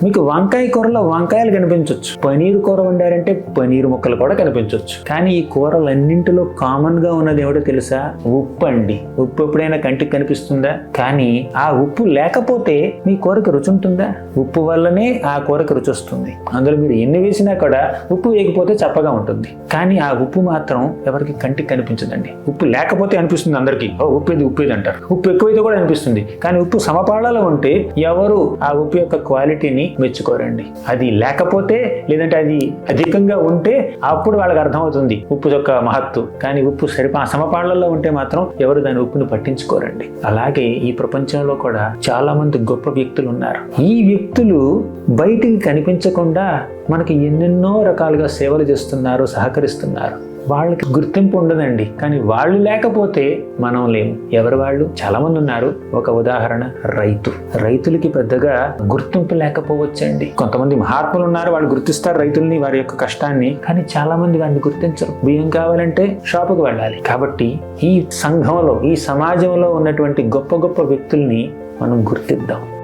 మీకు వంకాయ కూరలో వంకాయలు కనిపించవచ్చు, పనీరు కూర వండారంటే పనీరు ముక్కలు కూడా కనిపించవచ్చు. కానీ ఈ కూరలన్నింటిలో కామన్ గా ఉన్నది ఏమిటో తెలుసా? ఉప్పు అండి. ఉప్పు ఎప్పుడైనా కంటికి కనిపిస్తుందా? కానీ ఆ ఉప్పు లేకపోతే మీ కూరకి రుచి ఉంటుందా? ఉప్పు వల్లనే ఆ కూరకి రుచి వస్తుంది. అందులో మీరు ఎన్ని వేసినా కూడా ఉప్పు వేయకపోతే చప్పగా ఉంటుంది. కానీ ఆ ఉప్పు మాత్రం ఎవరికి కంటికి కనిపించదండి. ఉప్పు లేకపోతే అనిపిస్తుంది అందరికీ, ఉప్పు ఇది అంటారు. ఉప్పు ఎక్కువైతే కూడా అనిపిస్తుంది. కానీ ఉప్పు సమపాళలో ఉంటే ఎవరు ఆ ఉప్పు యొక్క క్వాలిటీని మెచ్చుకోరండి. అది లేకపోతే, లేదంటే అది అధికంగా ఉంటే అప్పుడు వాళ్ళకి అర్థమవుతుంది ఉప్పు యొక్క మహత్తు. కానీ ఉప్పు సమపాళ్లలో ఉంటే మాత్రం ఎవరు దాని ఉప్పును పట్టించుకోరండి. అలాగే ఈ ప్రపంచంలో కూడా చాలా మంది గొప్ప వ్యక్తులు ఉన్నారు. ఈ వ్యక్తులు బయటికి కనిపించకుండా మనకి ఎన్నెన్నో రకాలుగా సేవలు చేస్తున్నారు, సహకరిస్తున్నారు. వాళ్ళకి గుర్తింపు ఉండదండి. కానీ వాళ్ళు లేకపోతే మనం లేము. ఎవరు వాళ్ళు? చాలా మంది ఉన్నారు. ఒక ఉదాహరణ రైతులకి పెద్దగా గుర్తింపు లేకపోవచ్చండి. కొంతమంది మహాత్ములు ఉన్నారు, వాళ్ళు గుర్తిస్తారు రైతుల్ని, వారి యొక్క కష్టాన్ని. కానీ చాలా మంది వారిని గుర్తించరు. బియ్యం కావాలంటే షాపుకు వెళ్ళాలి. కాబట్టి ఈ సంఘంలో, ఈ సమాజంలో ఉన్నటువంటి గొప్ప గొప్ప వ్యక్తుల్ని మనం గుర్తిద్దాం.